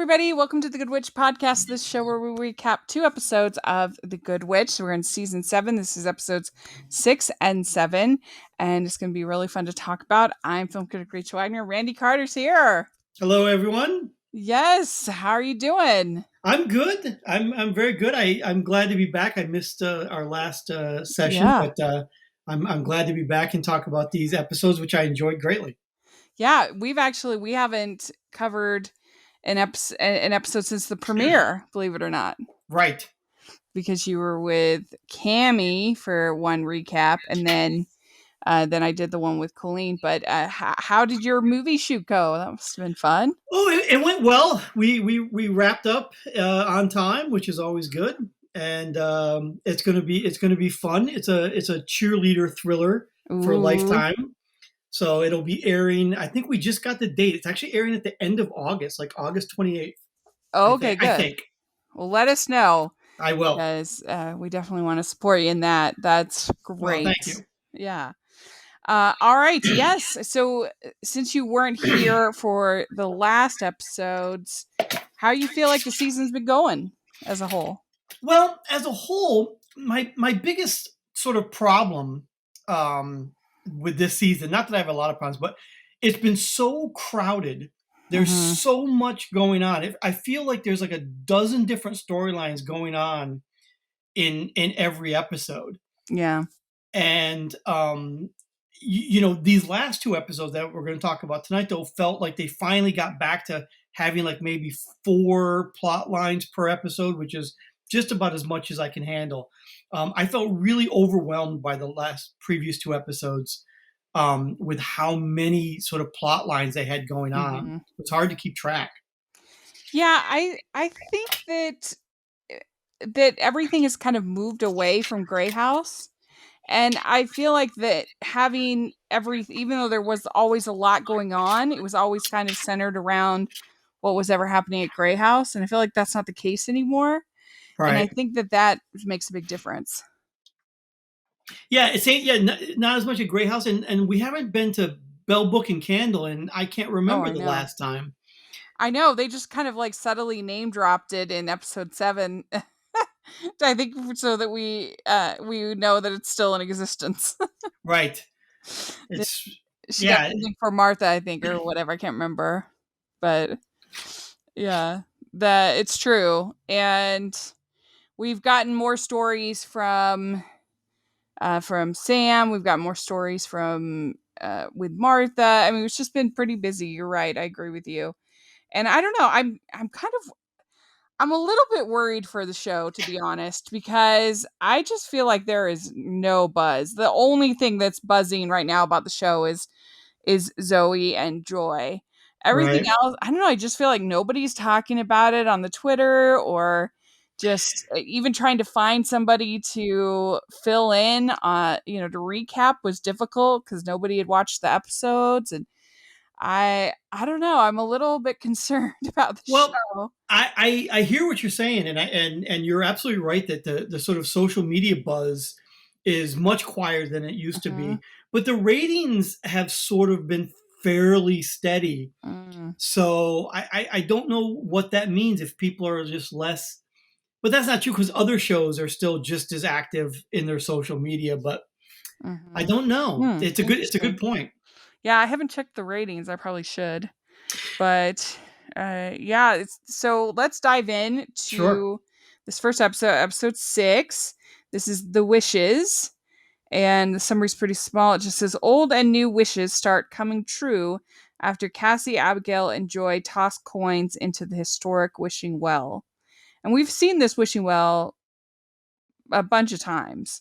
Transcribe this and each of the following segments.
everybody. Welcome to the Good Witch podcast. This show where we recap 2 episodes of The Good Witch. We're in season 7. This is episodes 6 and 7, and it's going to be really fun to talk about. I'm film critic Rachel Wagner. Randy Carter's here. Hello, everyone. Yes. How are you doing? I'm good. I'm very good. I'm glad to be back. I missed our last session, but I'm glad to be back and talk about these episodes, which I enjoyed greatly. Yeah, we haven't covered an episode since the premiere, believe it or not. Right. Because you were with Cammie for one recap, and then I did the one with Colleen. But how did your movie shoot go? That must have been fun. Oh, it went well. We wrapped up on time, which is always good, and it's gonna be fun. It's a cheerleader thriller for a lifetime. So it'll be airing. I think we just got the date. It's actually airing at the end of August, like August 28th. Okay, good. I think. Well, let us know. I will. Because we definitely want to support you in that. That's great. Well, thank you. Yeah. All right. Yes. So since you weren't here for the last episodes, how you feel like the season's been going as a whole? Well, as a whole, my biggest sort of problem with this season, not that I have a lot of problems, but it's been so crowded. There's so much going on. I feel like there's like a dozen different storylines going on in every episode. Yeah. And these last 2 episodes that we're going to talk about tonight, though, felt like they finally got back to having like maybe 4 plot lines per episode, which is just about as much as I can handle. I felt really overwhelmed by the previous 2 episodes with how many sort of plot lines they had going on. It's hard to keep track. Yeah, I think that everything has kind of moved away from Grey House. And I feel like that having even though there was always a lot going on, it was always kind of centered around what was ever happening at Grey House. And I feel like that's not the case anymore. Right. And I think that makes a big difference. Yeah, not as much at Grey House. And we haven't been to Bell Book and Candle, and I can't remember the last time. I know. They just kind of like subtly name dropped it in episode 7. I think so that we know that it's still in existence. Right. She got something for Martha, I think, or whatever. I can't remember. But yeah, it's true. And we've gotten more stories from Sam. We've got more stories from with Martha. I mean, it's just been pretty busy. You're right. I agree with you. And I don't know. I'm a little bit worried for the show, to be honest, because I just feel like there is no buzz. The only thing that's buzzing right now about the show is Zoe and Joy. Everything else, I don't know. I just feel like nobody's talking about it on the Twitter, or just even trying to find somebody to fill in, to recap was difficult because nobody had watched the episodes. And I don't know. I'm a little bit concerned about the show. I hear what you're saying, and you're absolutely right that the sort of social media buzz is much quieter than it used to be. But the ratings have sort of been fairly steady. So I don't know what that means if people are just less. But that's not true because other shows are still just as active in their social media. But I don't know. It's a good point. Yeah, I haven't checked the ratings. I probably should. But so let's dive in to this first episode 6. This is The Wishes. And the summary's pretty small. It just says, old and new wishes start coming true after Cassie, Abigail, and Joy toss coins into the historic wishing well. And we've seen this wishing well a bunch of times,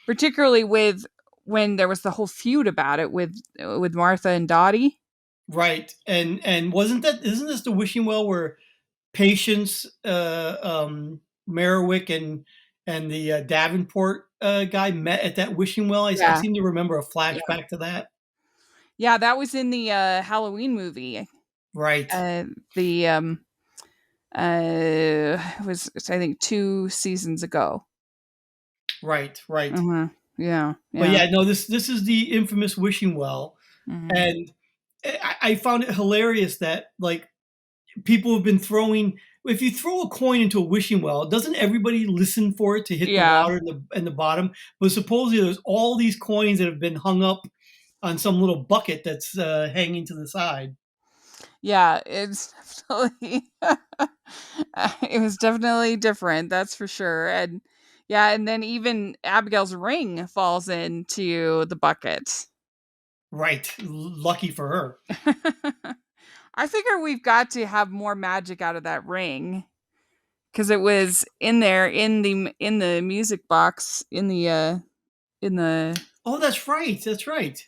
particularly when there was the whole feud about it with Martha and Dottie. Right. And isn't this the wishing well where Patience, Merriwick and the Davenport guy met at that wishing well? I seem to remember a flashback to that. Yeah, that was in the Halloween movie. Right. It was, I think, 2 seasons ago. Right. Yeah. But yeah, no, this is the infamous wishing well. And I found it hilarious that, like, people have been throwing. If you throw a coin into a wishing well, doesn't everybody listen for it to hit the Yeah. water in the bottom? But supposedly there's all these coins that have been hung up on some little bucket that's hanging to the side. Yeah, it's definitely it was definitely different, that's for sure, and yeah, and then even Abigail's ring falls into the bucket. Right. Lucky for her. I figure we've got to have more magic out of that ring because it was in there in the music box in the Oh, that's right. That's right.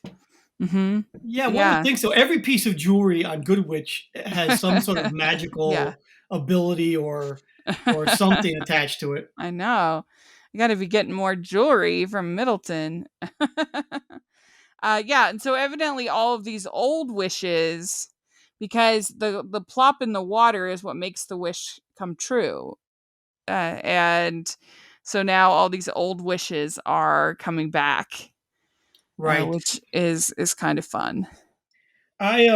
mhm. Yeah, one would Yeah. think so. Every piece of jewelry on Good Witch has some sort of Yeah. magical ability or something attached to it. I know. I gotta be getting more jewelry from Middleton. Yeah, and so evidently all of these old wishes, because the plop in the water is what makes the wish come true. And so now all these old wishes are coming back, Right. which is kind of fun. I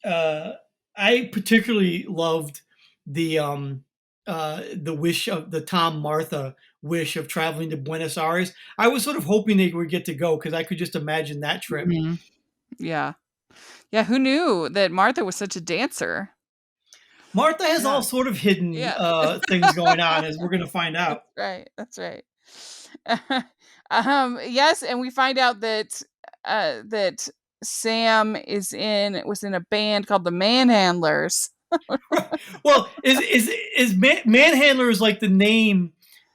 uh I particularly loved the wish of the Tom Martha wish of traveling to Buenos Aires. I was sort of hoping they would get to go because I could just imagine that trip. Mhm. Yeah. Yeah, who knew that Martha was such a dancer? Martha has all Yeah. sort of hidden Yeah. things going on, as we're going to find out. That's right, that's right. Yes, and we find out that, that Sam was in a band called the Manhandlers. Well, Manhandler is like the name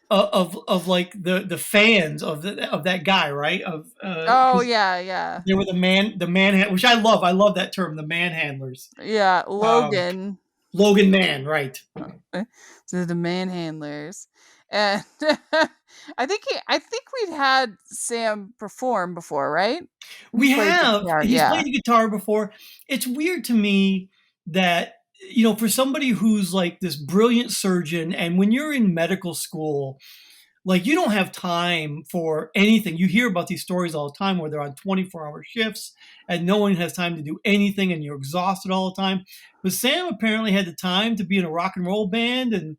of like the fans of that guy, right? Of Oh, because yeah, yeah. they were the man, which I love. I love that term, the manhandlers. Yeah, Um, Logan. Logan Man, right? So the Manhandlers. And I think we've had Sam perform before, right? He We played the have. guitar, He's yeah. played the guitar before. It's weird to me that, for somebody who's like this brilliant surgeon, and when you're in medical school, like you don't have time for anything. You hear about these stories all the time where they're on 24-hour shifts and no one has time to do anything and you're exhausted all the time. But Sam apparently had the time to be in a rock and roll band and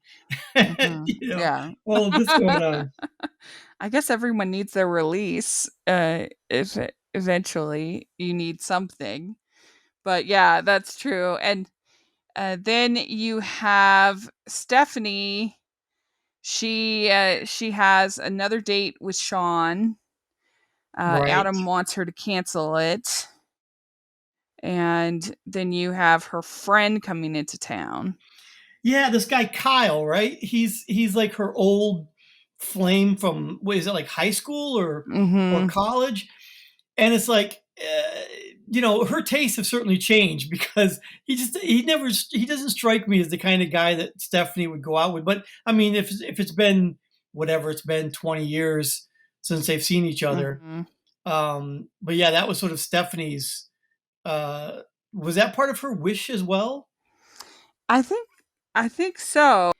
Mhm, yeah. all of this going on. I guess everyone needs their release, if eventually you need something. But yeah, that's true, and, then you have Stephanie. She has another date with Sean. Right. Adam wants her to cancel it, and then you have her friend coming into town. Yeah, this guy Kyle, right? He's like her old flame from, what is it, like high school or Mhm, college? And it's like, her tastes have certainly changed because he doesn't strike me as the kind of guy that Stephanie would go out with. But I mean, if it's been whatever it's been 20 years since they've seen each other. mhm. But yeah, that was sort of Stephanie's. Uh, was that part of her wish as well? I think I think so.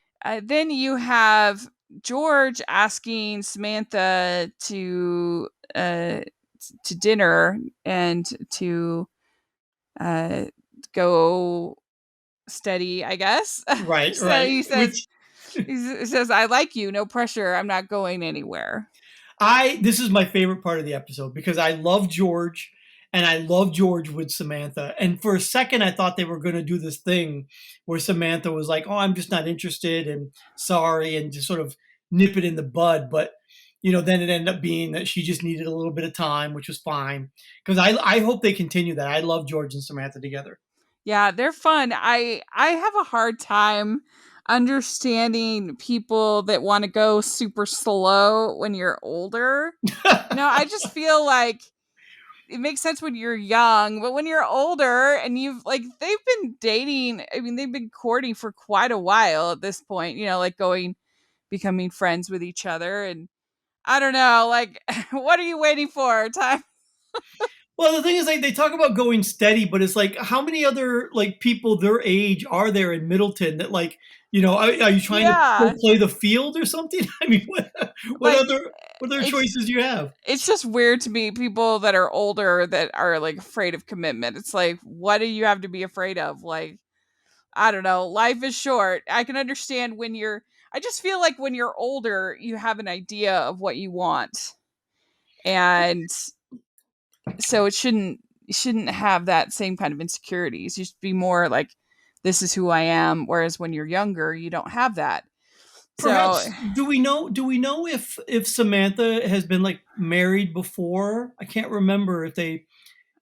Then you have George asking Samantha to dinner and to uh, go steady, I guess. Right, So right. he says Which he says, "I like you, no pressure. I'm not going anywhere." I this is my favorite part of the episode because I love George and I love George with Samantha. And for a second I thought they were going to do this thing where Samantha was like, "Oh, I'm just not interested and sorry," and just sort of nip it in the bud, but then it ended up being that she just needed a little bit of time, which was fine. Because I hope they continue that. I love George and Samantha together. Yeah, they're fun. I have a hard time understanding people that want to go super slow when you're older. I just feel like it makes sense when you're young, but when you're older and they've been dating, I mean, they've been courting for quite a while at this point, like becoming friends with each other. And I don't know, like, what are you waiting for? Time. Well, the thing is, like, they talk about going steady, but it's like, how many other like people their age are there in Middleton that like, are you trying to go Yeah. play the field or something? I mean, what Like, other it's, choices do you have? it's just weird to me, people that are older that are like afraid of commitment. It's like, what do you have to be afraid of? Like, I don't know, life is short. I can understand when you're I just feel like when you're older, you have an idea of what you want. And so it shouldn't have that same kind of insecurities. You should be more like, this is who I am. Whereas when you're younger, you don't have that. So Perhaps do we know if Samantha has been like married before? I can't remember if they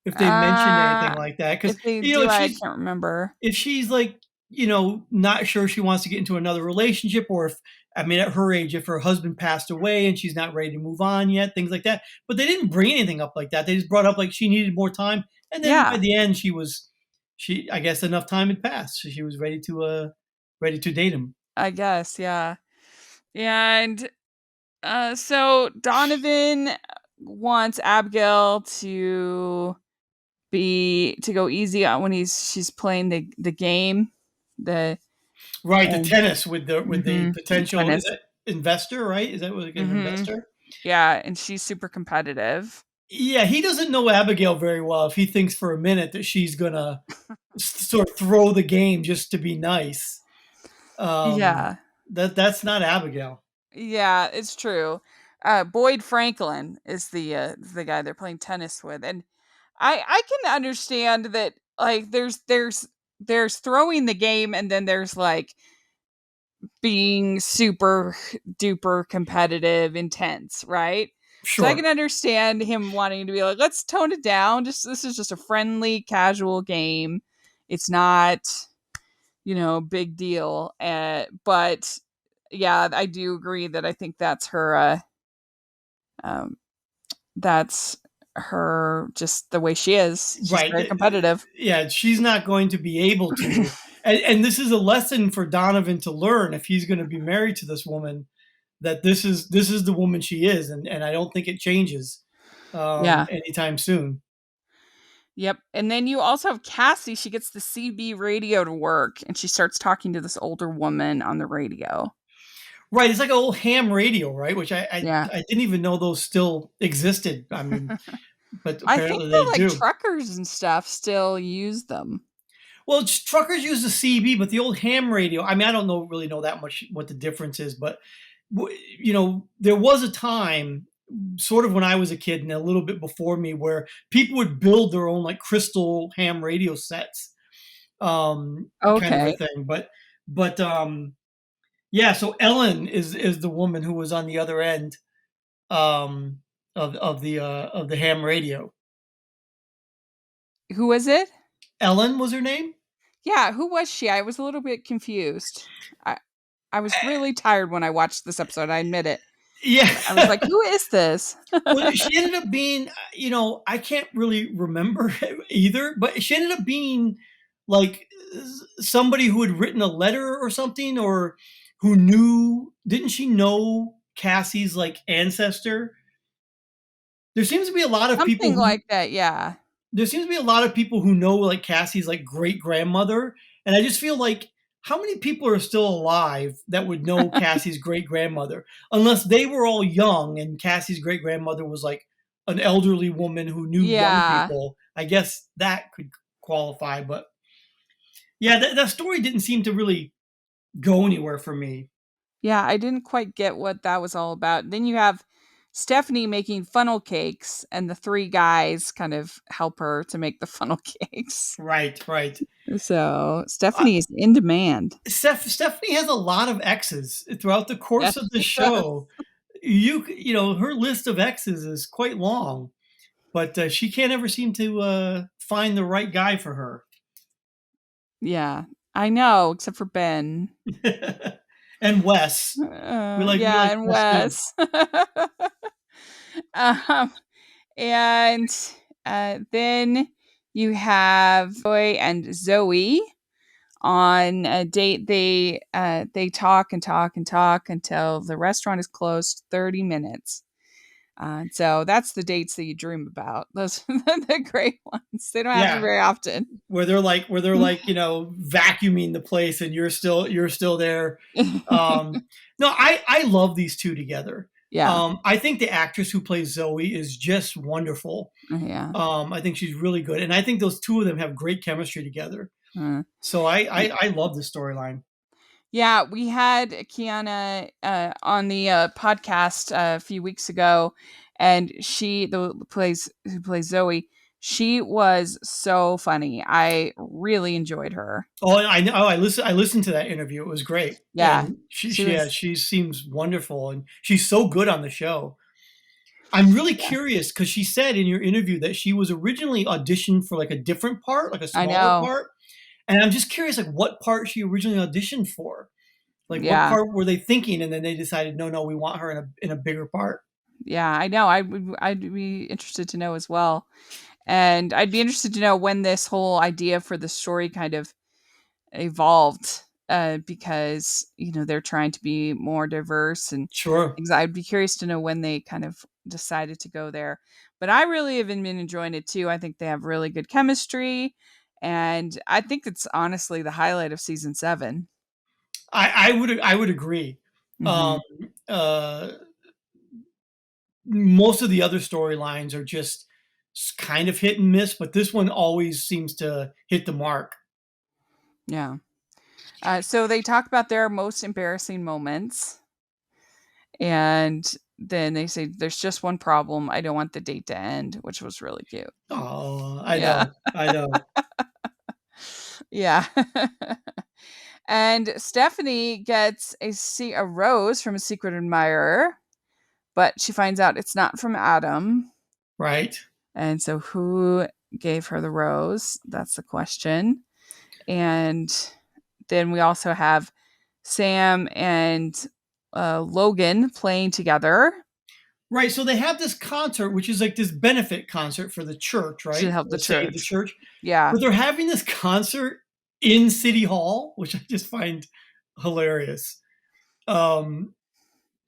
mentioned anything uh like that because if they you know do, I can't remember. if she's like not sure she wants to get into another relationship, or if I mean at her age if her husband passed away and she's not ready to move on yet, things like that. But they didn't bring anything up like that. They just brought up like she needed more time, and then by Yeah, the end she I guess enough time had passed, so she was ready to date him. I guess, yeah. And so Donovan wants Abigail to go easy on when she's playing the game. The Right, the and tennis with the the potential, is tennis. that investor, right? Is that like an Mhm. investor? Yeah, and she's super competitive. Yeah, he doesn't know Abigail very well if he thinks for a minute that she's gonna sort of throw the game just to be nice. Um, Yeah. that's not Abigail. Yeah, it's true. Boyd Franklin is the guy they're playing tennis with, and I can understand that. Like, there's throwing the game, and then there's like being super duper competitive, intense, right? So I Sure. can understand him wanting to be like, let's tone it down. Just this is just a friendly, casual game. It's not, big deal. But yeah, I do agree that I think um, that's her, just the way she is. She's Right. very competitive. Yeah, she's not going to be able to. And this is a lesson for Donovan to learn if he's going to be married to this woman, that this is the woman she is, and I don't think it changes Yeah. anytime soon. Yep. And then you also have Cassie. She gets the CB radio to work and she starts talking to this older woman on the radio. Right, it's like an old ham radio, right? Which I I, Yeah. I didn't even know those still existed. I mean, but I think apparently they that like do. truckers and stuff still use them. Well, truckers use the CB, but the old ham radio. I mean, I don't really know that much what the difference is, but there was a time, sort of when I was a kid and a little bit before me, where people would build their own like crystal ham radio sets, kind of a Okay. thing. But yeah. So Ellen is the woman who was on the other end um, of the ham radio. Who was it? Ellen was her name. Yeah, who was she? I was a little bit confused. I I was really tired when I watched this episode, I admit it. Yeah. But I was like, "Who is this?" Well, she ended up being, I can't really remember either, but she ended up being like somebody who had written a letter or something, or who knew, didn't she know Cassie's like ancestor? There seems to be a lot of people Something who like that, yeah. there seems to be a lot of people who know like Cassie's like great grandmother, and I just feel like how many people are still alive that would know Cassie's great grandmother, unless they were all young and Cassie's great grandmother was like an elderly woman who knew young Yeah. people. I guess that could qualify, but yeah, that story didn't seem to really go anywhere for me. Yeah, I didn't quite get what that was all about. Then you have Stephanie making funnel cakes, and the 3 guys kind of help her to make the funnel cakes. Right, right. So, Uh, Stephanie is in demand. Stephanie has a lot of exes throughout the Yes, course of the she does. show. Her list of exes is quite long, but she can't ever seem to find the right guy for her. Yeah, I know, except for Ben. And Wes, we like Yeah, and Wes too. Wes. Um, and, then you have Joy and Zoe on a date. They talk and talk and talk until the restaurant is closed 30 minutes. So that's the dates that you dream about. Those are the great ones. They don't happen Yeah, very often. where they're like vacuuming the place and you're still there. No, I love these two together. Yeah. I think the actress who plays Zoe is just wonderful. Yeah. I think she's really good, and I think those two of them have great chemistry together. Uh, So y I love the storyline. yeah, we had Kiana, on the, podcast a few weeks ago, and she the plays who plays Zoe, she was so funny. I really enjoyed her. Oh, I know. I listened to that interview. It was great, Yeah, and she yeah, was she seems wonderful, and she's so good on the show. I'm really yeah, curious because she said in your interview that she was originally auditioned for like a different part, like a I smaller know. part, and I'm just curious, like what part she originally auditioned for. Like what Yeah. part were they thinking, and then they decided, no, no, we want her in a bigger part. Yeah, I know. I'd be interested to know as well. And I'd be interested to know when this whole idea for the story kind of evolved, because they're trying to be more diverse and Sure. things. I'd be curious to know when they kind of decided to go there. But I really have been enjoying it too. I think they have really good chemistry, and I think it's honestly the highlight of season 7. I would agree. Um, Mhm. uh, Most of the other storylines are just kind of hit and miss, but this one always seems to hit the mark. Yeah. So they talk about their most embarrassing moments. And then they say, "There's just one problem. I don't want the date to end," which was really cute. Oh, Yeah. I know. Yeah. And Stephanie gets a rose from a secret admirer, but she finds out it's not from Adam. Right. And so who gave her the rose? That's the question. And then we also have Sam and Logan playing together Right, so they have this concert, which is like this benefit concert for the church, to right? help Or the Save the church. Church, Yeah. but they're having this concert in City Hall, which I just find hilarious. Um,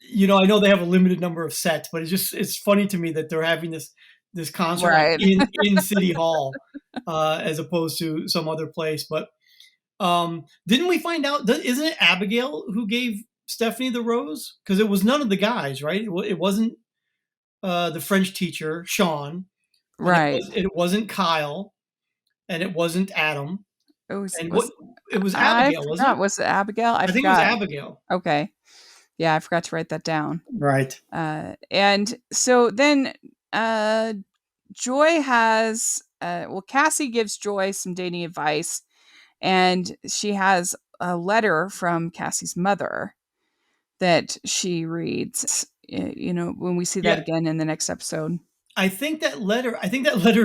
I know they have a limited number of sets, but it's funny to me that they're having this concert, like, Right. in City Hall, as opposed to some other place, but, didn't we find out that isn't it Abigail who gave Stephanie the rose? Because it was none of the guys, right? It wasn't the French teacher, Sean, and Right. it wasn't Kyle, and it wasn't Adam, It was and was what it was I Abigail, wasn't forgot, it? was it Abigail? I I think it was forgot. Abigail. Okay. Yeah, I forgot to write that down. Right. And so then, uh, Joy has, Cassie gives Joy some dating advice, and she has a letter from Cassie's mother that she reads, when we see that Yeah, again in the next episode. I think that letter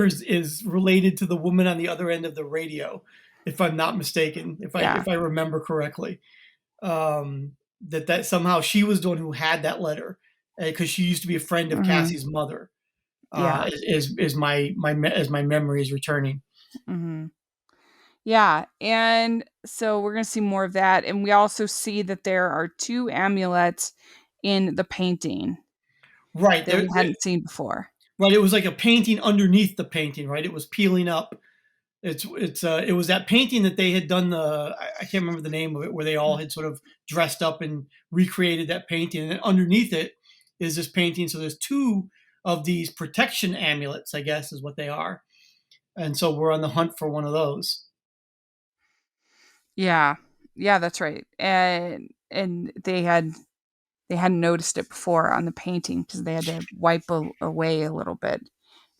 is related to the woman on the other end of the radio, if I'm not mistaken, Yeah. if I remember correctly. That somehow she was the one who had that letter, because she used to be a friend of Mhm. Cassie's mother. Yeah. Is as my memory is returning. Mhm. Yeah, and so we're gonna see more of that, and we also see that there are 2 amulets in the painting Right, that we hadn't seen before. right, it was like a painting underneath the painting, right? It was peeling up. It was that painting that they had done I can't remember the name of it, where they all had sort of dressed up and recreated that painting, and underneath it is this painting. So there's 2 of these protection amulets, I guess is what they are, and so we're on the hunt for one of those. Yeah. Yeah, that's right, and they hadn't noticed it before on the painting because they had to wipe away a little bit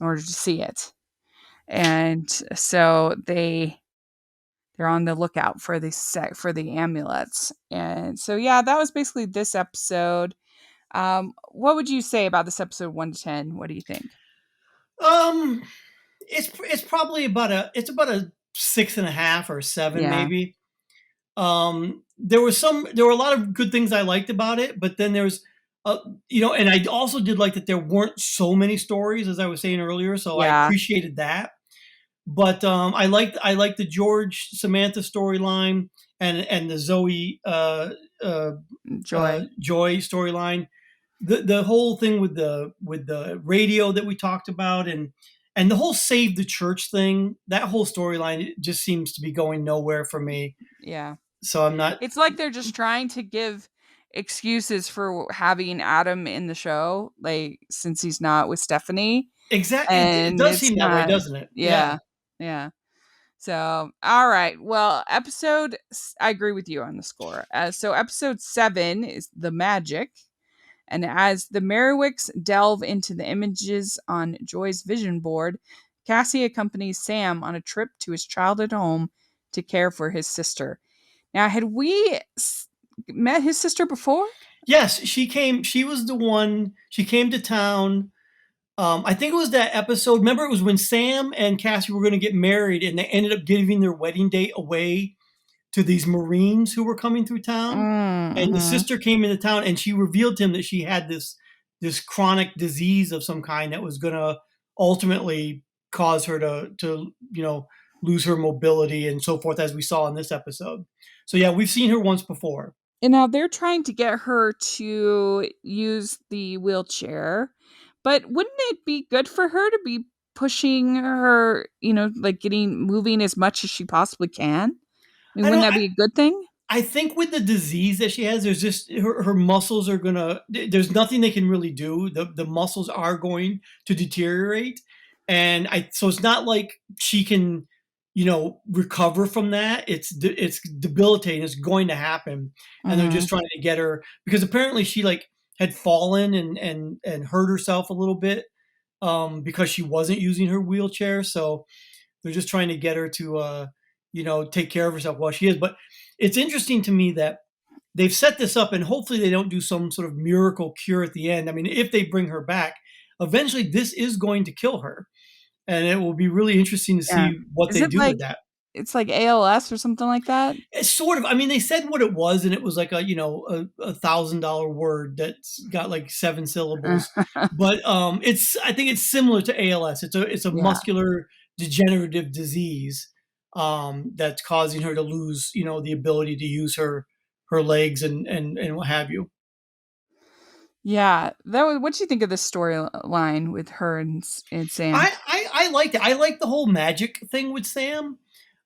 in order to see it, and so they're on the lookout for the amulets, and so, yeah, that was basically this episode. What would you say about this episode 1 to 10? What do you think? Um, it's probably about a 6.5 or 7 Yeah. maybe. There were a lot of good things I liked about it, but then there's and I also did like that there weren't so many stories, as I was saying earlier, so I Yeah. appreciated that. But I liked the George Samantha storyline, and the Zoe uh, Joy. Joy storyline. The whole thing with the radio that we talked about, and the whole save the church thing, that whole storyline just seems to be going nowhere for me. Yeah. So I'm not It's like they're just trying to give excuses for having Adam in the show, like, since he's not with Stephanie, exact. It and does it's seem that way, not. doesn't it? Yeah. Yeah. Yeah. So, all right. Well, I agree with you on the score. So, episode 7 is The Magic. And as the Merrywicks delve into the images on Joy's vision board, Cassie accompanies Sam on a trip to his childhood home to care for his sister. Now, had we met his sister before? Yes, she came. She was the one. She came to town. I think it was that episode. Remember, it was when Sam and Cassie were going to get married, and they ended up giving their wedding date away to these Marines who were coming through town. And the Mm-hmm. sister came into town, and she revealed to him that she had this chronic disease of some kind that was going to ultimately cause her to lose her mobility and so forth, as we saw in this episode. So yeah, we've seen her once before. And now they're trying to get her to use the wheelchair, but wouldn't it be good for her to be pushing her, like getting moving as much as she possibly can? I mean, I wouldn't don't. that be a good thing? I think with the disease that she has, there's just her muscles are gonna. There's nothing they can really do. The muscles are going to deteriorate, and so it's not like she can, recover from that. It's debilitating. It's going to happen, and they're just Mhm. trying to get her because apparently she like had fallen and hurt herself a little bit because she wasn't using her wheelchair. So they're just trying to get her to, take care of herself while she is. But it's interesting to me that they've set this up, and hopefully they don't do some sort of miracle cure at the end. I mean, if they bring her back, eventually this is going to kill her, and it will be really interesting to Yeah. see what Is they it do like with that. it's like ALS or something like that? It's sort of. I mean, they said what it was, and it was like $1,000 word that's got like 7 syllables. But it's. I think it's similar to ALS. It's a Yeah. muscular degenerative disease that's causing her to lose, the ability to use her legs and what have you. Yeah. What do you think of this storyline with her and Sam? I liked it. I like the whole magic thing with Sam.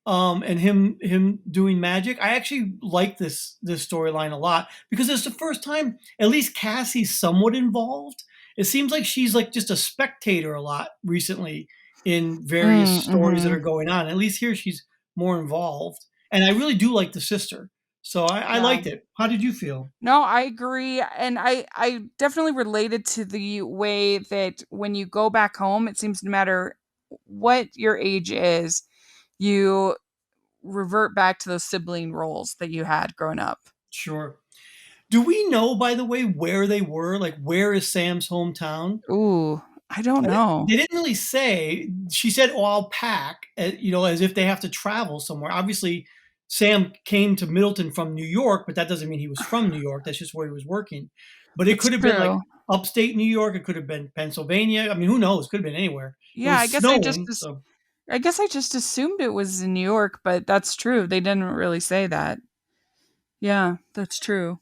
And him doing magic. I actually like this storyline a lot because it's the first time at least Cassie's somewhat involved. It seems like she's like just a spectator a lot recently in various stories that are Mhm. going on. At least here she's more involved, and I really do like the sister. So I Yeah. liked it. How did you feel? No, I agree, and I definitely related to the way that when you go back home, it seems no matter what your age is, you revert back to those sibling roles that you had growing up. Sure. Do we know, by the way, where they were? Like, where is Sam's hometown? Ooh, I don't know. They didn't really say. She said, "Oh, I'll pack," as if they have to travel somewhere. Obviously, Sam came to Middleton from New York, but that doesn't mean he was from New York. That's just where he was working. But it That's could have been like true. upstate New York. It could have been Pennsylvania. I mean, who knows? Could have been anywhere. It Yeah, was snowing, so I guess I just assumed it was in New York, but that's true. They didn't really say that. Yeah, that's true.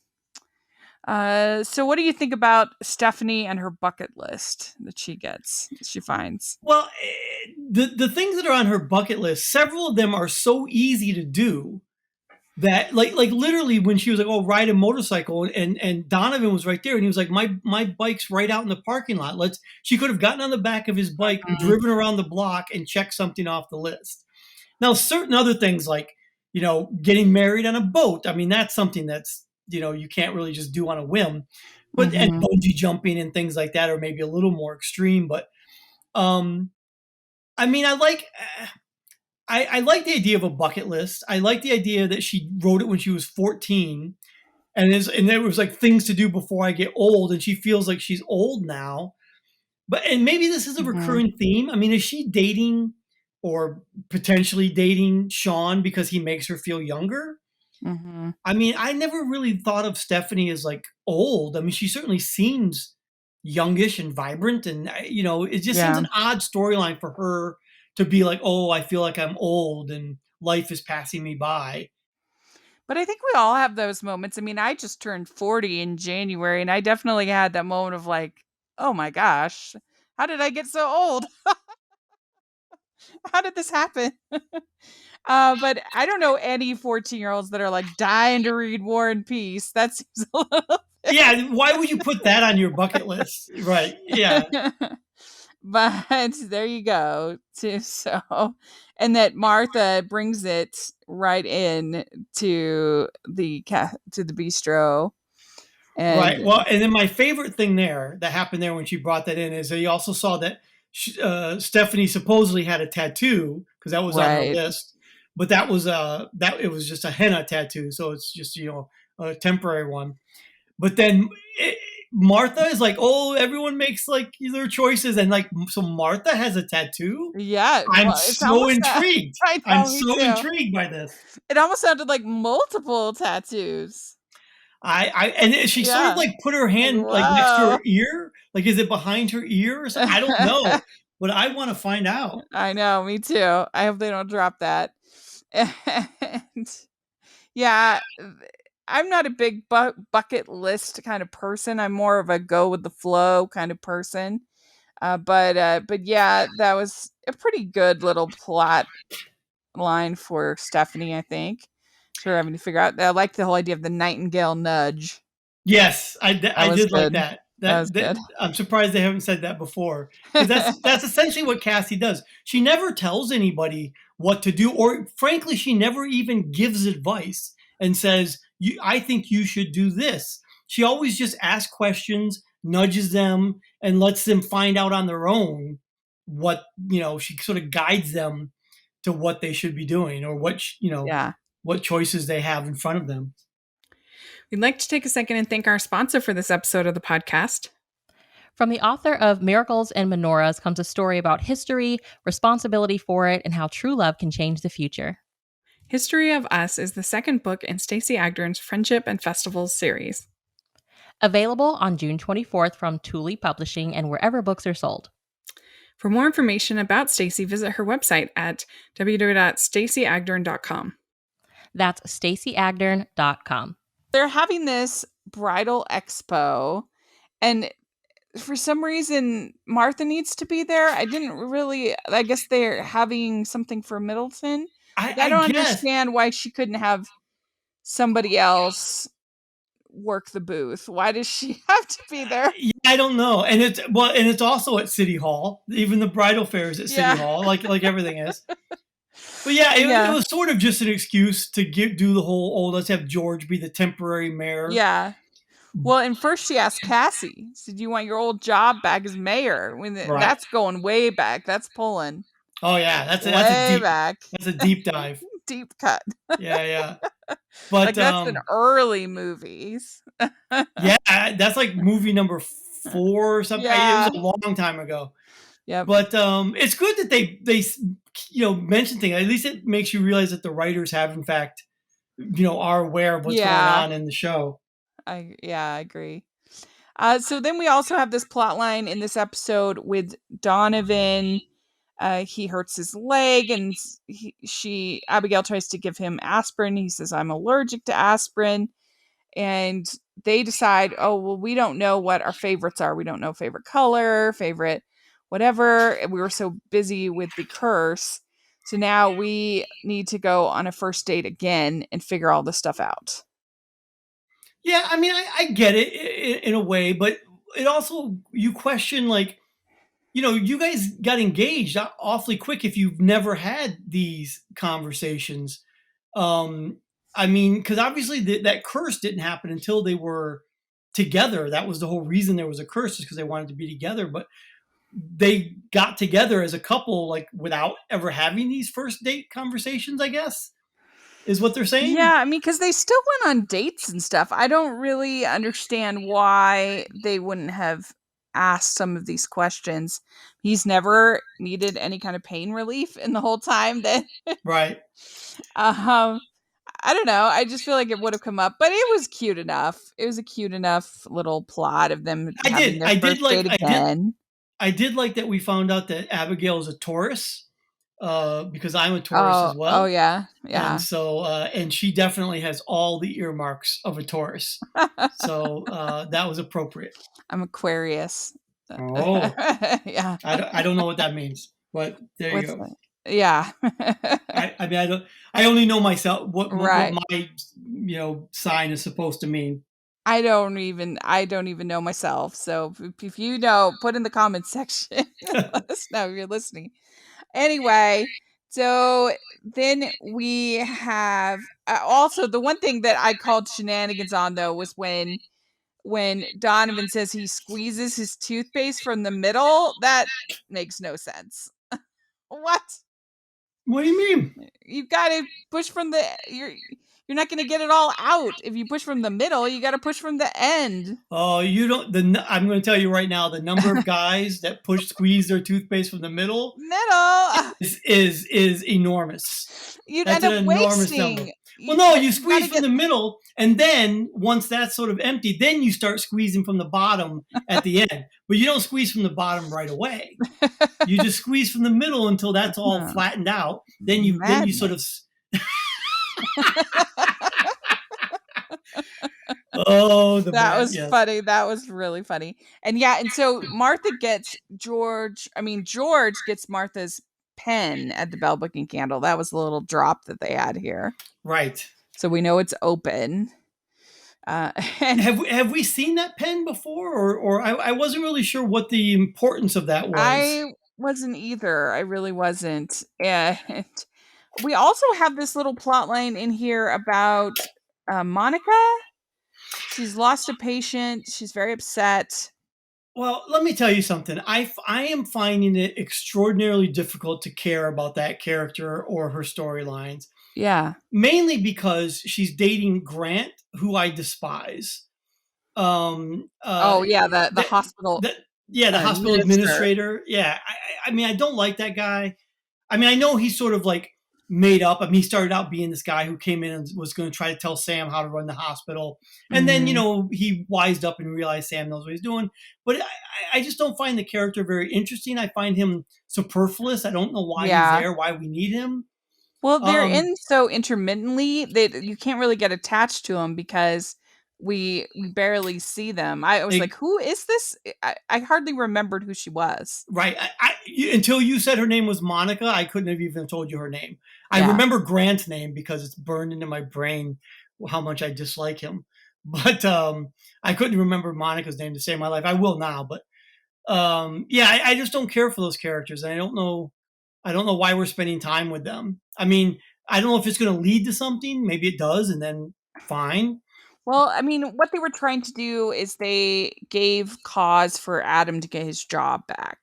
So what do you think about Stephanie and her bucket list that she finds? well, the things that are on her bucket list, several of them are so easy to do that like literally when she was like, "Oh, ride a motorcycle," and Donovan was right there, and he was like, "My bike's right out in the parking lot. Let's." She could have gotten on the back of his bike, Mhm. driven around the block, and checked something off the list. Now, certain other things like getting married on a boat. I mean, that's something that's you can't really just do on a whim. But and Mhm. bungee jumping and things like that are maybe a little more extreme. But um, I mean, I like the idea of a bucket list. I like the idea that she wrote it when she was 14 and there was like things to do before I get old, and she feels like she's old now. But and maybe this is a Mhm. recurring theme. I mean, is she dating or potentially dating Sean because he makes her feel younger? Mhm. I mean, I never really thought of Stephanie as like old. I mean, she certainly seems youngish and vibrant, and it just seems Yeah. an odd storyline for her to be like, "Oh, I feel like I'm old and life is passing me by." But I think we all have those moments. I mean, I just turned 40 in January and I definitely had that moment of like, "Oh my gosh, how did I get so old? How did this happen?" But I don't know any 14-year-olds that are like dying to read War and Peace. That seems a little Yeah, why would you put that on your bucket list? Right. Yeah. bit. But there you go. And that Martha brings it right in to the bistro, and Right. Well, and then my favorite thing there that happened there when she brought that in is that you also saw that Stephanie supposedly had a tattoo because that was on her right, list, but that was that it was just a henna tattoo, so it's just a temporary one. But then it, Martha is like, oh, everyone makes like their choices, and like so Martha has a tattoo. yeah. I'm Well, it's so almost intrigued. I I'm know, me so too. intrigued by this. It almost sounded like multiple tattoos. And she sort of Yeah, like put her like hand like next to whoa. her ear. Like, is it behind her ear or something? I don't know, but I want to find out. I know, me too. I hope they don't drop that. And yeah, I'm not a big bucket list kind of person. I'm more of a go with the flow kind of person. But yeah, that was a pretty good little plot line for Stephanie, I think. Her having to figure out. I like the whole idea of the nightingale nudge. Yes, That I was did like good. that. That was That good. I'm surprised they haven't said that before because that's essentially what Cassie does. She never tells anybody what to do, or frankly, she never even gives advice and says, I think you should do this." She always just asks questions, nudges them, and lets them find out on their own what She sort of guides them to what they should be doing or Yeah. what choices they have in front of them. We'd like to take a second and thank our sponsor for this episode of the podcast. From the author of Miracles and Menorahs comes a story about history, responsibility for it, and how true love can change the future. History of Us is the second book in Stacey Agdern's Friendship and Festivals series. Available on June 24th from Thule Publishing and wherever books are sold. For more information about Stacey, visit her website at www.staceyagdern.com. That's staceyagdern.com. They're having this bridal expo, and for some reason Martha needs to be there. I guess they're having something for Middleton. Like, I I don't guess. understand why she couldn't have somebody else work the booth. Why does she have to be there? Yeah, I don't know, and it's also at City Hall. Even the bridal fair is at City Yeah. Hall, like everything is. But yeah, it Yeah. was sort of just an excuse to do the whole, oh, let's have George be the temporary mayor. Yeah. Well, and first she asked Cassie, said, "Do you want your old job back as mayor?" Right. That's going way back. That's pulling Oh yeah, way back. that's a deep dive. Deep cut. Yeah, yeah. Like, But that's in early movies. yeah, that's like movie number 4 or something. It was Yeah. a long time ago. Yep. But it's good that they mention things. At least it makes you realize that the writers have in fact are aware of what's going Yeah. on in the show. I agree. So then we also have this plot line in this episode with Donovan. He hurts his leg, and Abigail tries to give him aspirin. He says, "I'm allergic to aspirin." And they decide, oh, well, we don't know what our favorites are. We don't know favorite color, favorite whatever. We were so busy with the curse. So now we need to go on a first date again and figure all this stuff out. Yeah, I mean, I get it in a way, but it also, you question, like, you guys got engaged awfully quick if you've never had these conversations. Um, I mean, because obviously that curse didn't happen until they were together. That was the whole reason there was a curse, is because they wanted to be together. But they got together as a couple, like, without ever having these first date conversations, I guess, is what they're saying. Yeah, I mean, because they still went on dates and stuff. I don't really understand why they wouldn't have asked some of these questions. He's never needed any kind of pain relief in the whole time that Right. I don't know. I just feel like it would have come up, but it was cute enough. It was a cute enough little plot of them I having did. their first date again. I did like that we found out that Abigail is a Taurus, because I'm a Taurus Oh, as oh well. yeah, And yeah. so, and she definitely has all the earmarks of a Taurus. So that was appropriate. I'm Aquarius. Oh, Yeah. I don't know what that means, but there you What's go. that? Yeah. I mean, I only know myself what Right. my sign is supposed to mean. I don't even know myself. So if you know, put in the comments section. Let us know if you're listening. Anyway, so then we have also the one thing that I called shenanigans on though was when Donovan says he squeezes his toothpaste from the middle. That makes no sense. What? What do you mean? You've got to push from the you're not going to get it all out if you push from the middle. You got to push from the end. Oh, you don't. I'm going to tell you right now, the number of guys that squeeze their toothpaste from the middle Middle. is enormous. You'd That's end an up enormous number. wasting. Well, no, you You got squeeze to from get the middle, and then once that's sort of empty, then you start squeezing from the bottom at the end. But you don't squeeze from the bottom right away. You just squeeze from the middle until that's all Huh. flattened out. Then you sort of. Madness. Oh, the That bad, was yes. funny. That was really funny. And yeah, and so Martha gets George gets Martha's pen at the Bell Book and Candle. That was the little drop that they had here. Right. So we know it's open. And Have we seen that pen before, or I wasn't really sure what the importance of that was. I wasn't either. I really wasn't. And we also have this little plot line in here about Monica. She's lost a patient. She's very upset. Well, let me tell you something. I am finding it extraordinarily difficult to care about that character or her storylines, Yeah. mainly because she's dating Grant, who I despise. Um, uh, Oh yeah, the that, hospital that, yeah, the hospital minister. administrator. Yeah, I mean, I don't like that guy. I mean, I know he's sort of like made up. I mean, he started out being this guy who came in and was going to try to tell Sam how to run the hospital. And then, Mhm. he wised up and realized Sam knows what he's doing. But I just don't find the character very interesting. I find him superfluous. I don't know why he's Yeah. there, why we need him. Well, they're Um, in so intermittently that you can't really get attached to them because we barely see them. I was like, it, "Who is this?" I hardly remembered who she was. right. Until you said her name was Monica, I couldn't have even told you her name. I Yeah. remember Grant's name because it's burned into my brain how much I dislike him. But I couldn't remember Monica's name to save my life. I will now, but yeah, I just don't care for those characters, and I don't know why we're spending time with them. I mean, I don't know if it's going to lead to something. Maybe it does, and then fine. Well, I mean, what they were trying to do is they gave cause for Adam to get his job back.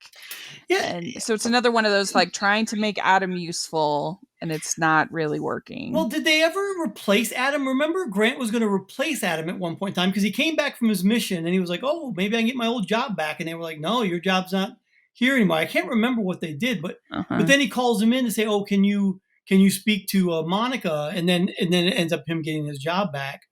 Yeah. And so it's another one of those like trying to make Adam useful and it's not really Well, working. did they ever replace Adam? Remember, Grant was going to replace Adam at one point in time because he came back from his mission and he was like, "Oh, maybe I can get my old job back." And they were like, "No, your job's not here anymore." I can't remember what they did, but Uh-huh. then he calls him in to say, "Oh, can you speak to Monica?" And then it ends up him getting his job back.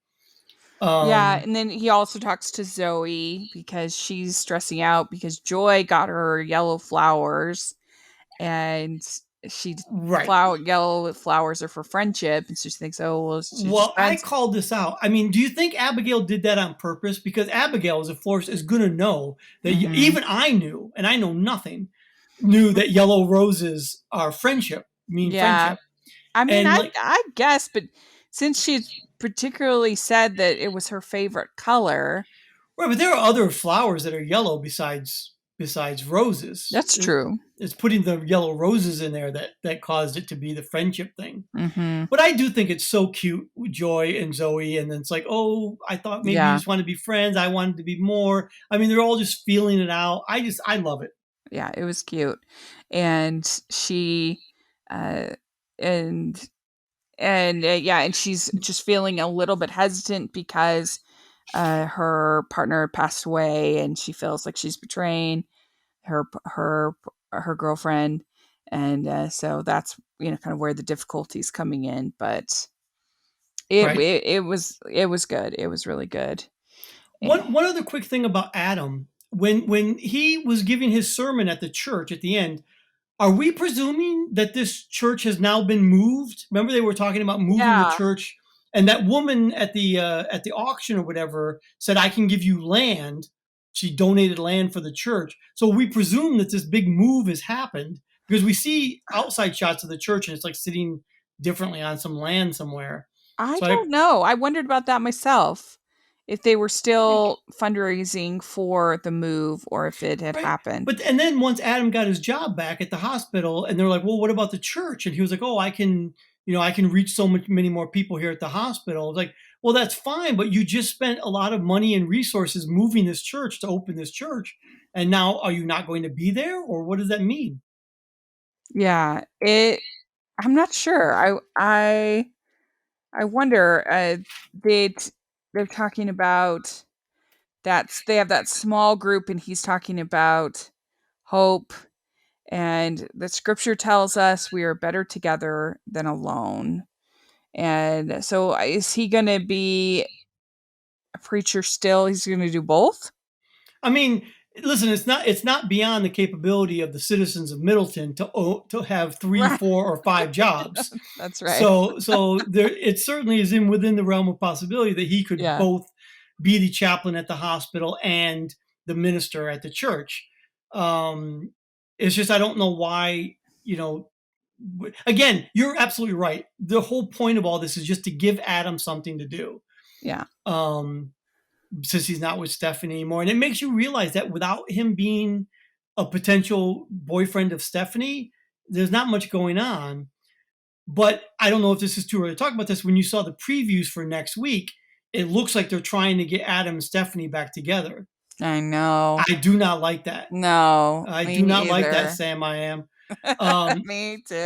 Yeah, Um, and then he also talks to Zoe because she's stressing out because Joy got her yellow flowers and she right. flower yellow flowers are for friendship and so she thinks, oh well, she's just Well, I friends. called this out. I mean, do you think Abigail did that on purpose? Because Abigail, as a florist, is going to know that Hmm. even I knew, and I know nothing, knew that yellow roses are mean Yeah. friendship. I mean, And I guess, but since she particularly said that it was her favorite color, right, but there are other flowers that are yellow besides roses. that's true. It's putting the yellow roses in there that caused it to be the friendship thing. Mhm. But I do think it's so cute with Joy and Zoe, and then it's like, oh, I thought maybe you Yeah. just want to be friends. I wanted to be more. I mean, they're all just feeling it out. I love it. Yeah, it was cute. And she uh and yeah, and she's just feeling a little bit hesitant because her partner passed away and she feels like she's betraying her girlfriend and so that's kind of where the difficulties coming in, but Right. it was good. It was really good. Eh, One other quick thing about Adam, when he was giving his sermon at the church at the end, are we presuming that this church has now been moved? Remember, they were talking about moving the yeah, church, and that woman at the auction or whatever said, "I can give you land." She donated land for the church, so we presume that this big move has happened because we see outside shots of the church, and it's like sitting differently on some land somewhere. I So I don't know. I wondered about that myself. if they were still fundraising for the move or if it had Right. happened. But and then once Adam got his job back at the hospital, and they're like, "Well, what about the church?" And he was like, "Oh, I can reach many more people here at the hospital." It's like, well, that's fine, but you just spent a lot of money and resources moving this church to open this church, and now are you not going to be there, or what does that mean? Yeah, I'm not sure. I wonder. They're talking about they have that small group, and he's talking about hope, and the scripture tells us we are better together than alone. And so, is he going to be a preacher still? He's going to do both. I mean, listen, it's not beyond the capability of the citizens of Middleton to have three, Right. 4, or 5 jobs. That's right. So there, it certainly is within the realm of possibility that he could Yeah. both be the chaplain at the hospital and the minister at the church. Um, it's just I don't know why. Again, you're absolutely right. The whole point of all this is just to give Adam something to do. Yeah. Um, since he's not with Stephanie anymore. And it makes you realize that without him being a potential boyfriend of Stephanie, there's not much going on. But I don't know if this is too early to talk about this. When you saw the previews for next week, it looks like they're trying to get Adam and Stephanie back together. I know. I do not like that. No, I me do not like that, neither. Sam. I am. Um, Me too.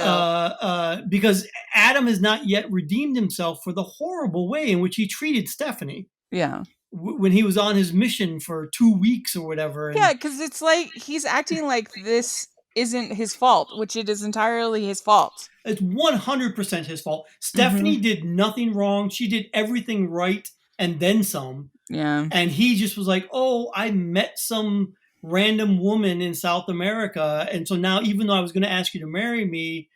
because Adam has not yet redeemed himself for the horrible way in which he treated Stephanie Yeah. when he was on his mission for 2 weeks or whatever. Yeah, And because it's like he's acting like this isn't his fault, which it is entirely his fault. it's 100% his fault. Mhm. Stephanie did nothing wrong. She did everything right and then some. Yeah. And he just was like, "Oh, I met some random woman in South America. And so now, even though I was going to ask you to marry me,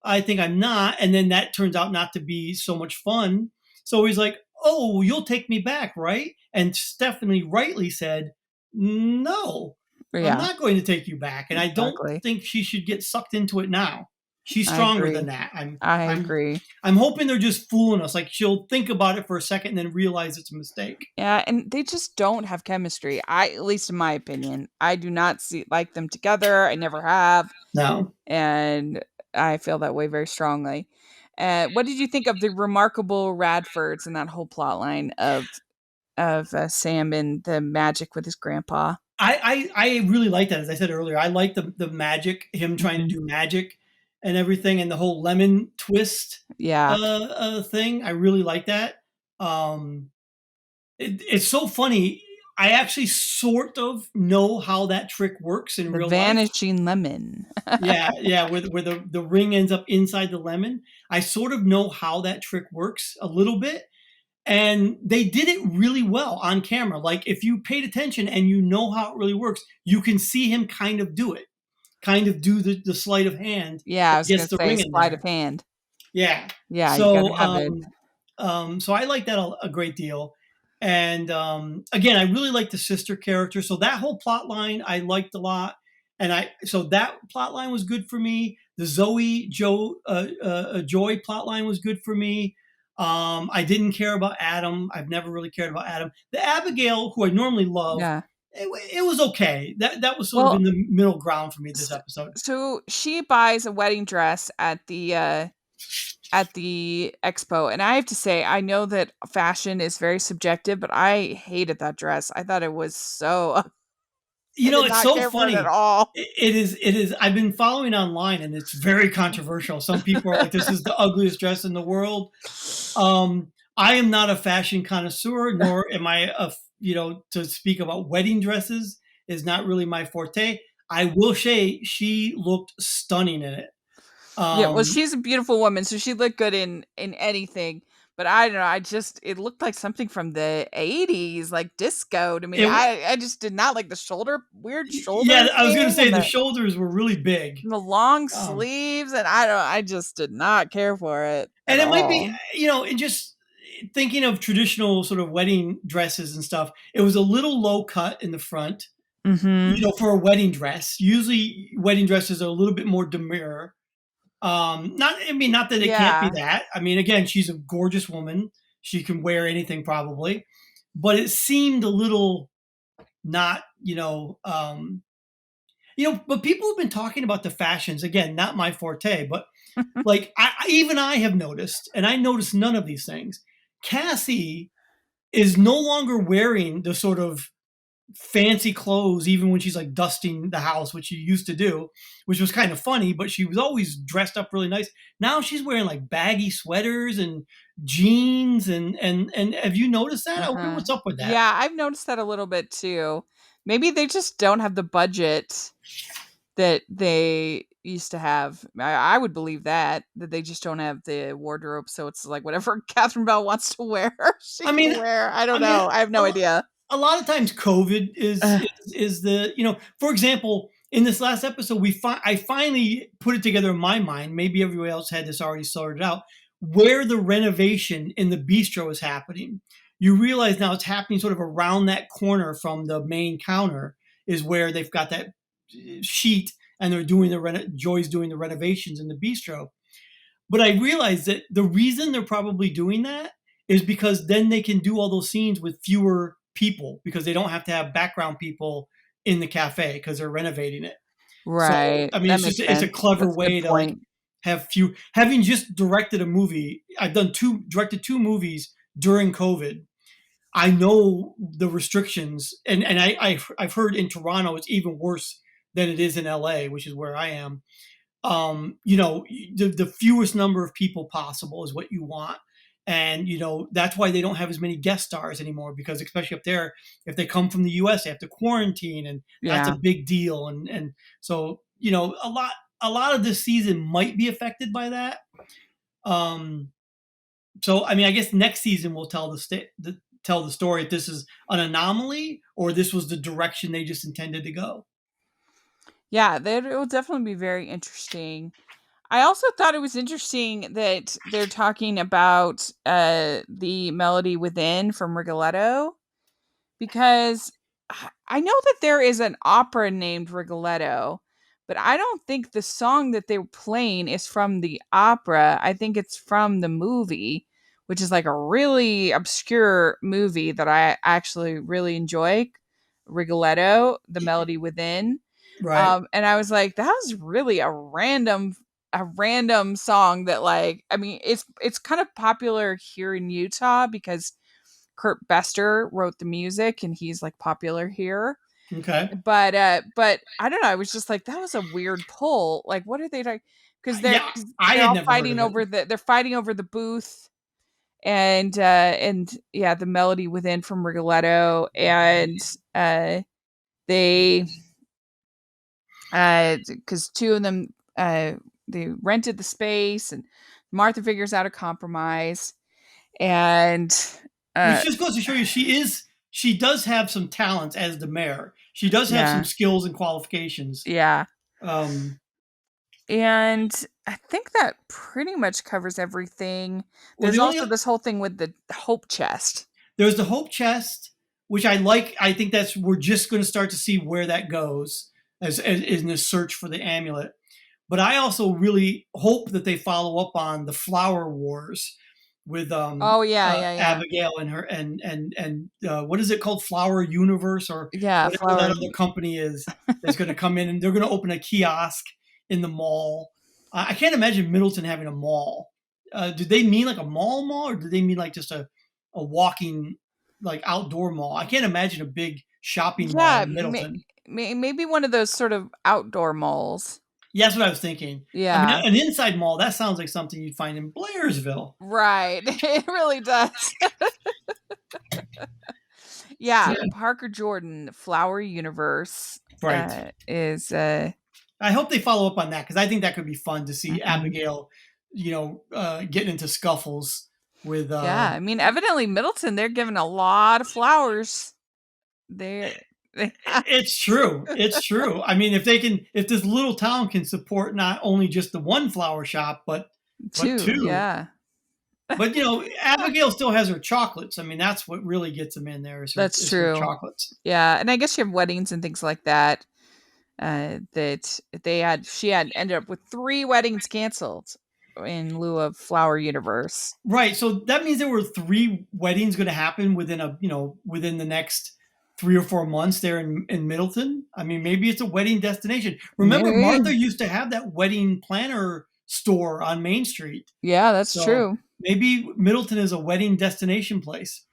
I think I'm not." And then that turns out not to be so much fun. So he's like, "Oh, you'll take me back, right?" And Stephanie rightly said, "No, I'm Yeah, not going to take you back." And I don't exactly. think she should get sucked into it now. She's I stronger than agree. that. I I'm agree. I'm hoping they're just fooling us. Like she'll think about it for a second and then realize it's a mistake. Yeah, and they just don't have chemistry. At least in my opinion, I do not see like them together. I never have, No. and I feel that way very strongly. What did you think of the remarkable Radfords and that whole plot line of Sam and the magic with his grandpa? I really like that. As I said earlier, I like the magic, him trying to Mhm. do magic and everything, and the whole lemon twist Yeah, thing. I really like that. Um, it's so funny. I actually sort of know how that trick works in the real life. vanishing lemon. Yeah, yeah, where the ring ends up inside the lemon. I sort of know how that trick works a little bit, and they did it really well on camera. Like if you paid attention and you know how it really works, you can see him kind of do it, kind of do the sleight of hand Yeah, I that was gets gonna the say ring in sleight of there. hand. Yeah. Yeah, you gotta So have it. so I like that a great deal. And again, I really like the sister character. So that whole plot line I liked a lot. And so that plot line was good for me. The Joy plot line was good for me. I didn't care about Adam. I've never really cared about Adam. The Abigail, who I normally love, Yeah. it was okay. That was sort of Well, in the middle ground for me this so, episode. so she buys a wedding dress at the expo, and I have to say, I know that fashion is very subjective, but I hated that dress. I thought it was so. I did It's not so care for it at funny. all. It is. I've been following online, and it's very controversial. Some people are like, "This is the ugliest dress in the world." I am not a fashion connoisseur, nor am I to speak about wedding dresses is not really my forte. I will say she looked stunning in it. Yeah, well, Um, she's a beautiful woman, so she looked good in anything. But I don't know. It looked like something from the '80s, like disco to me. it, I just did not like the weird shoulder yeah, I was going to thing, say the shoulders were really big. and the long Um, sleeves, and I just did not care for it at and it might be, all. and just thinking of traditional sort of wedding dresses and stuff, it was a little low cut in the front, Mhm. for a wedding dress. Usually wedding dresses are a little bit more demure. Not that it can't be Yeah. that. I mean, again, she's a gorgeous woman. She can wear anything probably. but it seemed a little not, but people have been talking about the fashions again, not my forte, but like even I have noticed, and I noticed none of these things. Cassie is no longer wearing the sort of fancy clothes, even when she's like dusting the house, which she used to do, which was kind of funny, but she was always dressed up really nice. Now she's wearing like baggy sweaters and jeans and have you noticed that? I wonder Uh-huh. what's up with that. Yeah, I've noticed that a little bit too. Maybe they just don't have the budget that they used to have. I would believe that they just don't have the wardrobe, so it's like whatever Catherine Bell wants to wear, she I can mean, wear. I I don't mean, know. I have a, no idea. a lot of times COVID is Ugh, is the for example, in this last episode, I finally put it together in my mind. Maybe everybody else had this already sorted out. Where the renovation in the bistro is happening, you realize now it's happening sort of around that corner from the main counter is where they've got that sheet and they're doing Joy's doing the renovations in the bistro. But I realized that the reason they're probably doing that is because then they can do all those scenes with fewer people because they don't have to have background people in the cafe because they're renovating it. So right. I mean, That makes it's a sense. clever That's a good way to like point. have few. Having just directed a movie, directed two movies during COVID. I know the restrictions, and I've heard in Toronto it's even worse than it is in LA, which is where I am. The fewest number of people possible is what you want. And, that's why they don't have as many guest stars anymore because especially up there, if they come from the US, they have to quarantine and that's a Yeah. big deal. And so, a lot of this season might be affected by that. Um, so, I mean, I guess next season will tell the story if this is an anomaly or this was the direction they just intended to go. Yeah, that it will definitely be very interesting. I also thought it was interesting that they're talking about the melody within from Rigoletto because I know that there is an opera named Rigoletto, but I don't think the song that they were playing is from the opera. I think it's from the movie, which is like a really obscure movie that I actually really enjoy. Rigoletto, the melody within. Right. And I was like, that was really a random song that like I mean it's kind of popular here in Utah because Kurt Bester wrote the music and he's like popular here. Okay. But I don't know, I was just like that was a weird pull. Like what are they like because they're Yeah, 'cause I they're had all never heard fighting of it. over the booth and yeah, the melody within from Rigoletto and they because two of them they rented the space and Martha figures out a compromise and Which uh just goes to show you she does have some talents as the mayor. She does have some yeah, skills and qualifications. yeah, Um, and I think that pretty much covers everything. well, There's also this whole thing with the hope chest. there's the hope chest, which I like. I think that's we're just going to start to see where that goes as in the search for the amulet. But I also really hope that they follow up on the flower wars with Oh yeah, yeah. Abigail and her and what is it called, Flower Universe or Yeah, whatever that flower. other company is that's going to come in and they're going to open a kiosk in the mall. I can't imagine Middleton having a mall. Did they mean like a mall, or did they mean like just a walking like outdoor mall? I can't imagine a big shopping mall Yeah, in Middleton. maybe one of those sort of outdoor malls. Yeah, that's what I was thinking. I mean, Yeah, an inside mall, that sounds like something you'd find in Blairsville. right. It really does. Yeah, Yeah. Parker Jordan, Flower Universe, Right. is, I hope they follow up on that because I think that could be fun to see mhm. Abigail, getting into scuffles with. Yeah, I mean, evidently Middleton, they're giving a lot of flowers. They're they have It's true. It's true. I mean, if this little town can support not only just the one flower shop, but 2, two. yeah. But Abigail still has her chocolates. I mean, that's what really gets them in there That's is her true. chocolates. Yeah, and I guess you have weddings and things like that, that she had ended up with 3 weddings canceled. in lieu of Flower Universe. Right. So that means there were 3 weddings going to happen within within the next 3 or 4 months there in Middleton. I mean, maybe it's a wedding destination. Remember, Maybe. Martha used to have that wedding planner store on Main Street. Yeah, that's So true. maybe Middleton is a wedding destination place.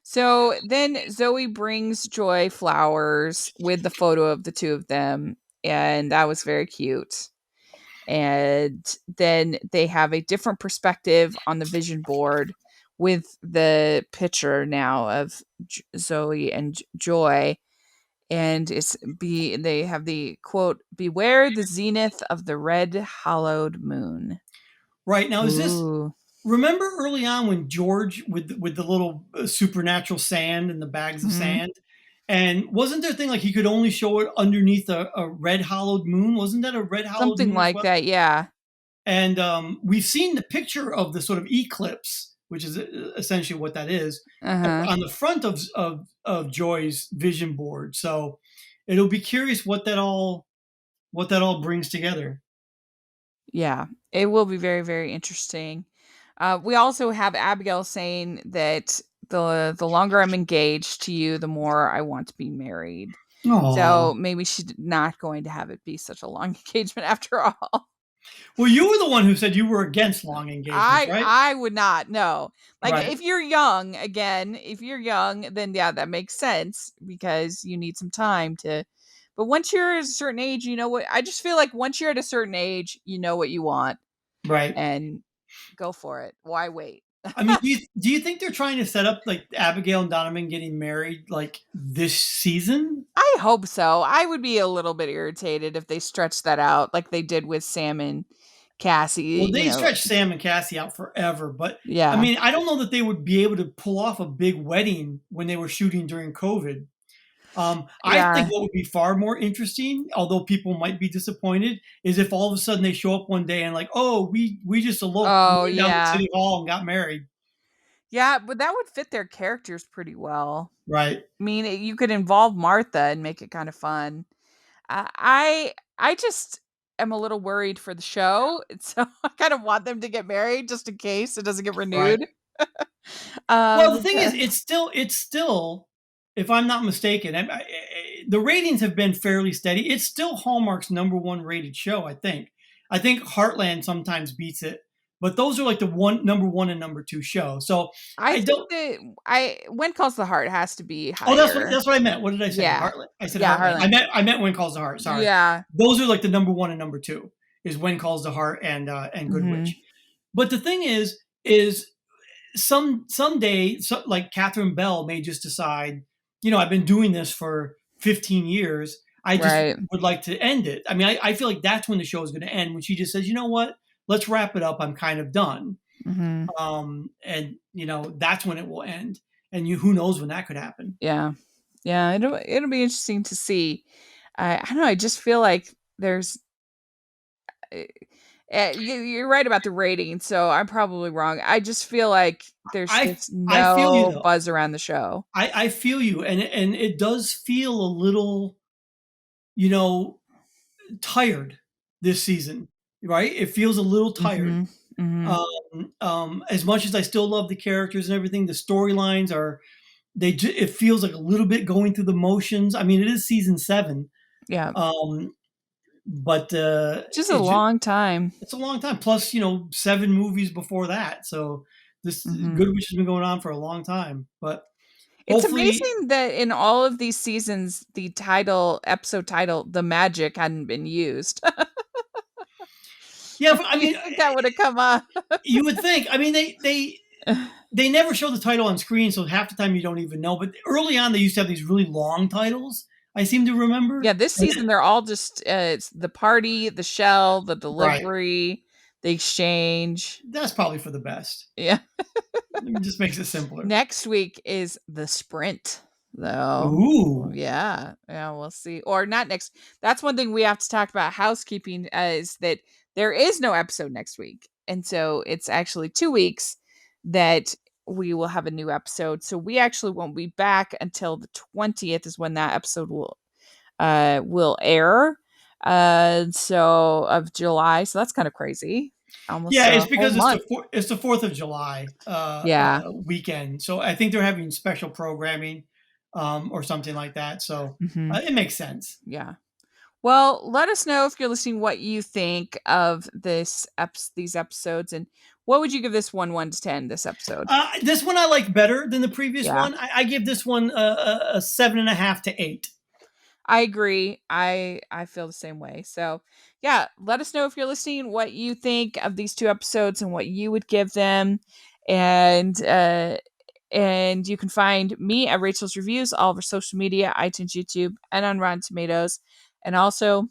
So then Zoe brings Joy flowers with the photo of the two of them, and that was very cute. And then they have a different perspective on the vision board with the picture now of Zoe and Joy, and they have the quote, "Beware the zenith of the red hollowed moon." Right. Now, is this Ooh. remember early on when George with the little supernatural sand and the bags of Mhm. sand? And wasn't there a thing like he could only show it underneath a red hollowed moon? Wasn't that a red hollowed Something moon as like well? that, yeah. And we've seen the picture of the sort of eclipse, which is essentially what that is, Uh-huh. on the front of Joy's vision board. So it'll be curious what that all brings together. Yeah, it will be very, very interesting. We also have Abigail saying that the longer I'm engaged to you, the more I want to be married. So Oh, maybe she's not going to have it be such a long engagement after all. well, you were the one who said you were against long engagements, I right? I would not, no. Like, Right, if you're young, again, if you're young, then yeah, that makes sense because you need some time to, but once you're at a certain age, you know what, I just feel like once you're at a certain age, you know what you want right. and go for it. Why wait? I mean, do you think they're trying to set up like Abigail and Donovan getting married like this season? I hope so. I would be a little bit irritated if they stretched that out like they did with Sam and Well, Cassie, they stretched Sam and Cassie out forever, but I yeah. mean, I don't know that they would be able to pull off a big wedding when they were shooting during COVID. I think Yeah. what would be far more interesting, although people might be disappointed, is if all of a sudden they show up one day and like, oh, we just eloped, we Oh, went down to yeah. City Hall and got married. Yeah, but that would fit their characters pretty well. Right, I mean, you could involve Martha and make it kind of fun. I just am a little worried for the show, so I kind of want them to get married just in case it doesn't get right. renewed. Well, the thing is, Because it's still, if I'm not mistaken, the ratings have been fairly steady. It's still Hallmark's #1 rated show, I think. I think Heartland sometimes beats it, but those are like the #1 and #2 show. So I I think don't. that I When Calls the Heart has to be Oh, that's what higher. that's what I meant. What did I say? Yeah. Heartland. I said Yeah, Heartland. I Harlan. meant I meant When Calls the Heart. Sorry. Yeah. Those are like the #1 and #2 is When Calls the Heart and Good Mhm. Witch. But the thing is someday, like Catherine Bell may just decide, I've been doing this for 15 years. I just Right. would like to end it. I mean, I feel like that's when the show is going to end, when she just says, you know what, let's wrap it up. I'm kind of done. Mhm. And that's when it will end. And who knows when that could happen. Yeah. Yeah, it'll be interesting to see. I don't know, I just feel like there's eh, you're right about the rating, so I'm probably wrong. I just feel like there's I just I feel you no though. buzz around the show. I feel you, and it does feel a little, you know, tired this season, right? It feels a little tired. Mhm. Mhm. As much as I still love the characters and everything, the storylines are it feels like a little bit going through the motions. I mean, it is season 7, Yeah. um, but Just a long time. it's a long time. Plus, 7 movies before that. So this Mhm. Good Witch has been going on for a long time. But It's hopefully, amazing that in all of these seasons, episode title, "The Magic" hadn't been used. yeah. I You mean, think that would've come up. you would think. I mean, they never show the title on screen, so half the time you don't even know. But early on, they used to have these really long titles. I seem to remember. Yeah, this And season, they're all just, it's the party, the shell, the right, delivery, the exchange. that's probably for the best. Yeah. It just makes it simpler. Next week is the sprint, though. Ooh, Yeah. Yeah, we'll see. Or not next, that's one thing we have to talk about housekeeping, is that there is no episode next week. And so it's actually 2 weeks that we will have a new episode. So we actually won't be back until the 20th is when that episode will air. So of July. So that's kind of crazy. Almost Yeah, a it's whole because month. it's the 4th of July Yeah. weekend. So I think they're having special programming or something like that. So Hmm. it makes sense. Yeah. Well, let us know if you're listening what you think of these episodes, and what would you give this one to 10 this episode? This one I like better than the previous Yeah. one. I give this one a 7.5 to 8. I agree. I feel the same way. So, yeah, let us know if you're listening what you think of these two episodes and what you would give them. And you can find me at Rachel's Reviews, all of our social media, iTunes, YouTube, and on Rotten Tomatoes. And also,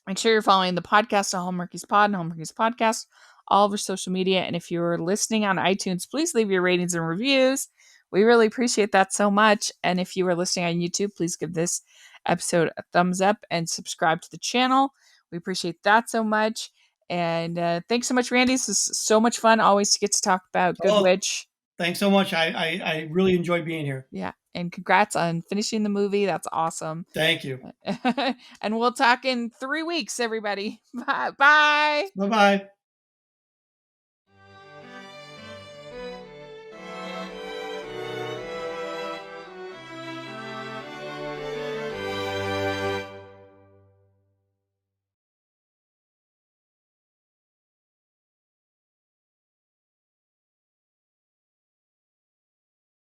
make sure you're following the podcast on Hallmarkies Pod and Hallmarkies Podcast, all of our social media. And if you're listening on iTunes, please leave your ratings and reviews. We really appreciate that so much. And if you are listening on YouTube, please give this episode a thumbs up and subscribe to the channel. We appreciate that so much. And thanks so much, Randy. This is so much fun always to get to talk about Good Oh, Witch. thanks so much. I really enjoyed being here. Yeah. And congrats on finishing the movie. That's awesome. Thank you. And we'll talk in 3 weeks, everybody. Bye. Bye. Bye bye.